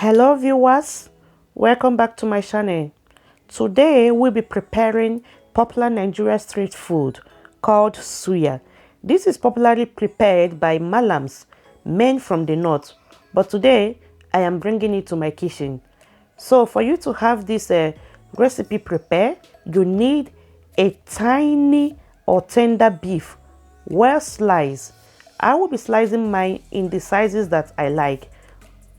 Hello viewers, welcome back to my channel. Today we'll be preparing popular Nigerian street food called Suya. This is popularly prepared by Malams, men from the north, but today I am bringing it to my kitchen. So for you to have this recipe prepared, you need a tiny or tender beef, well sliced. I will be slicing mine in the sizes that I like.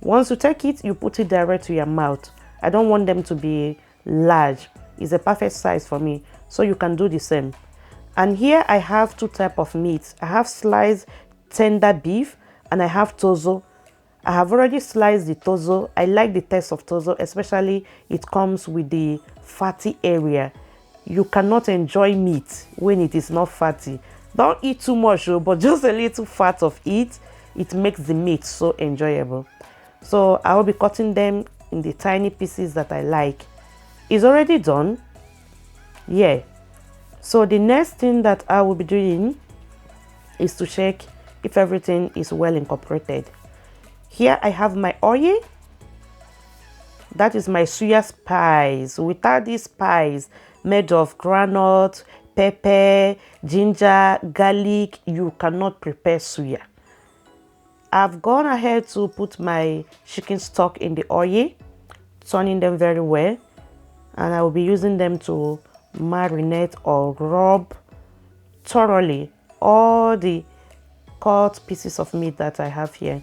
Once you take it, you put it direct to your mouth. I don't want them to be large. It's a perfect size for me. So you can do the same. And here I have two types of meat. I have sliced tender beef and I have tozo. I have already sliced the tozo. I like the taste of tozo, especially it comes with the fatty area. You cannot enjoy meat when it is not fatty. Don't eat too much, but just a little fat of it. It makes the meat so enjoyable. So I will be cutting them in the tiny pieces that I like. It's already done. Yeah. So the next thing that I will be doing is to check if everything is well incorporated. Here I have my oil. That is my suya spice. Without this spice made of groundnut, pepper, ginger, garlic, you cannot prepare suya. I've gone ahead to put my chicken stock in the oil, turning them very well, and I will be using them to marinate or rub thoroughly all the cut pieces of meat that I have here.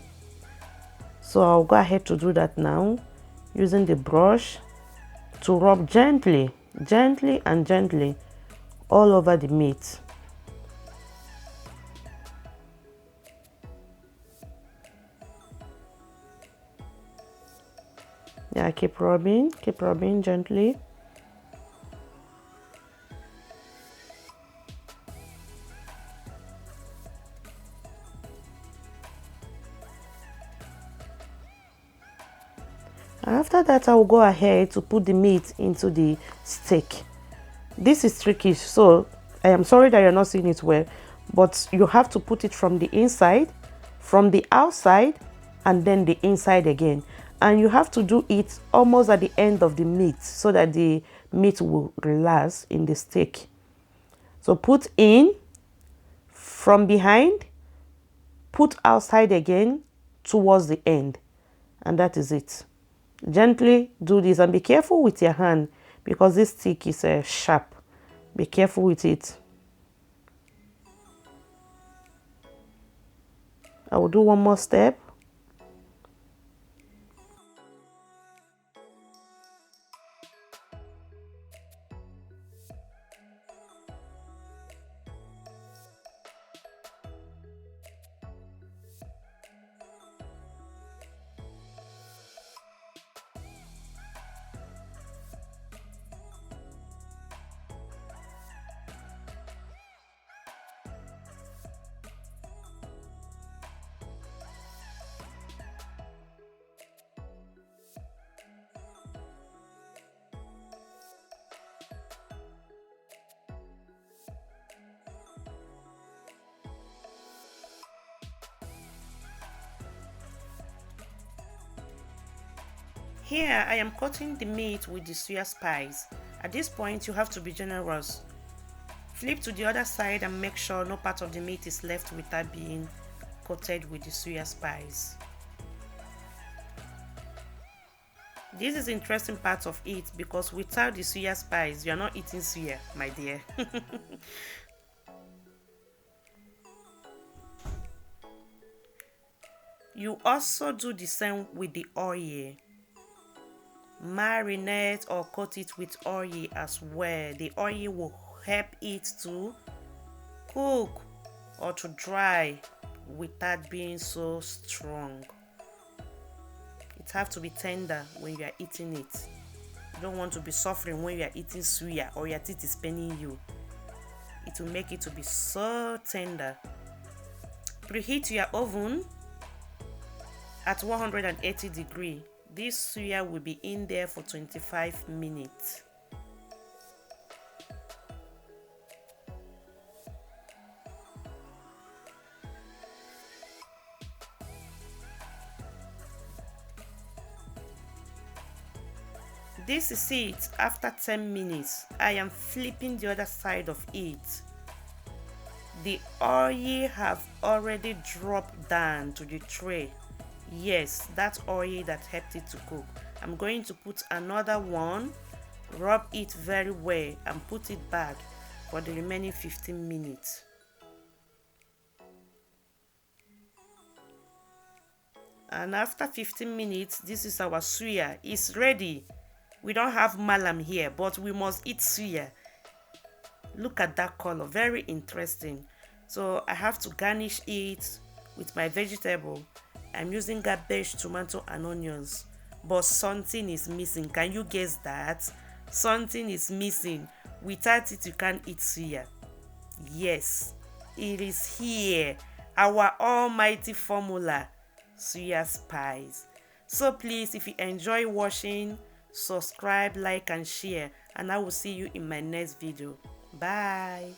So I'll go ahead to do that now, using the brush to rub gently and gently all over the meat. Yeah, keep rubbing gently. After that, I will go ahead to put the meat into the steak. This is tricky, so I am sorry that you're not seeing it well, but you have to put it from the inside, from the outside, and then the inside again. And you have to do it almost at the end of the meat so that the meat will relax in the steak. So put in from behind, put outside again towards the end, and that is it. Gently do this and be careful with your hand because this stick is sharp. Be careful with it. I will do one more step. Here I am cutting the meat with the suya spice. At this point you have to be generous. Flip to the other side and make sure no part of the meat is left without being coated with the suya spice. This is the interesting part of it because without the suya spice you are not eating suya, my dear. You also do the same with the oil. Marinate or coat it with oil as well. The oil will help it to cook or to dry without being so strong. It has to be tender when you are eating it. You don't want to be suffering when you are eating suya or your teeth is paining you. It will make it to be so tender. Preheat your oven at 180 degrees. This suya will be in there for 25 minutes. This is it after 10 minutes. I am flipping the other side of it. The oil have already dropped down to the tray. Yes, that oil that helped it to cook. I'm going to put another one, rub it very well and put it back for the remaining 15 minutes. And after 15 minutes, this is our suya. It's ready. We don't have malam here, but we must eat suya. Look at that color, very interesting. So I have to garnish it with my vegetable. I'm using cabbage, tomato and onions, but something is missing. Can you guess that? Something is missing. Without it you can't eat suya. Yes, it is here, our almighty formula, suya spice. So please, if you enjoy watching, subscribe, like and share, and I will see you in my next video. Bye.